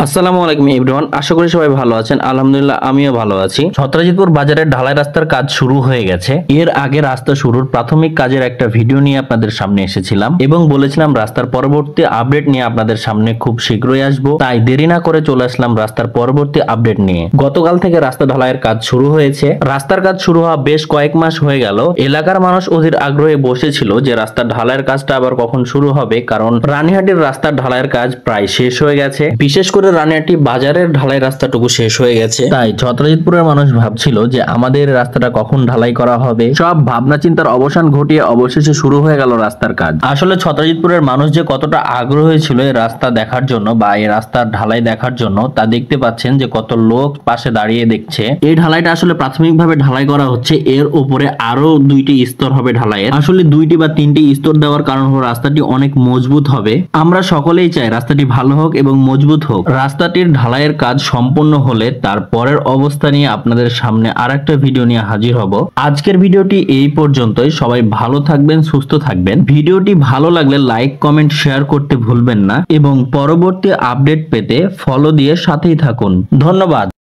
আসসালামু আলাইকুম এভরিওয়ান, আশা করি সবাই ভালো আছেন। আলহামদুলিল্লাহ আমিও ভালো আছি। ছত্রাজিতপুর বাজারের ঢালাই রাস্তার কাজ শুরু হয়ে গেছে। এর আগে রাস্তা শুরুর প্রাথমিক কাজের একটা ভিডিও নিয়ে আপনাদের সামনে এসেছিলাম এবং বলেছিলাম রাস্তার পরবর্তী আপডেট নিয়ে আপনাদের সামনে খুব শীঘ্রই আসবো। তাই দেরি না করে চলে আসলাম রাস্তার পরবর্তী আপডেট নিয়ে। গতকাল থেকে রাস্তা ঢালাইয়ের কাজ শুরু হয়েছে। রাস্তার কাজ শুরু হওয়া বেশ কয়েক মাস হয়ে গেল। এলাকার মানুষ অধীর আগ্রহে বসেছিল যে রাস্তার ঢালাইয়ের কাজটা আবার কখন শুরু হবে, কারণ রানীহাটির রাস্তার ঢালাইয়ের কাজ প্রায় শেষ হয়ে গেছে। বিশেষ করে রানীহাটি বাজারের ঢালাই রাস্তাটুকু শেষ হয়ে গেছে। তাই ছত্রাজিতপুরের মানুষ ভাবছিল যে আমাদের রাস্তাটা কখন ঢালাই করা হবে। সব ভাবনা চিন্তার অবসান ঘটিয়ে অবশেষে শুরু হয়ে গেল রাস্তার কাজ। আসলে ছত্রাজিতপুরের মানুষ যে কতটা আগ্রহী ছিল এই রাস্তা দেখার জন্য বা এই রাস্তার ঢালাই দেখার জন্য তা দেখতে পাচ্ছেন যে কত লোক পাশে দাঁড়িয়ে দেখছে। এই ঢালাইটা আসলে প্রাথমিকভাবে ঢালাই করা হচ্ছে, এর উপরে আরো 2টি স্তর হবে ঢালাইয়ের। আসলে 2টি বা 3টি স্তর দেওয়ার কারণ হলো রাস্তাটি অনেক মজবুত হবে। আমরা সকলেই চাই রাস্তাটি ভালো হোক এবং মজবুত হোক। রাস্তাটির ঢালাইয়ের কাজ সম্পূর্ণ হলে তার পরের অবস্থা নিয়ে আপনাদের সামনে আরেকটা ভিডিও নিয়ে হাজির হব। আজকের ভিডিওটি এই পর্যন্তই। সবাই ভালো থাকবেন, সুস্থ থাকবেন। ভিডিওটি ভালো লাগলে লাইক, কমেন্ট, শেয়ার করতে ভুলবেন না এবং পরবর্তী আপডেট পেতে ফলো দিয়ে সাথেই থাকুন। ধন্যবাদ।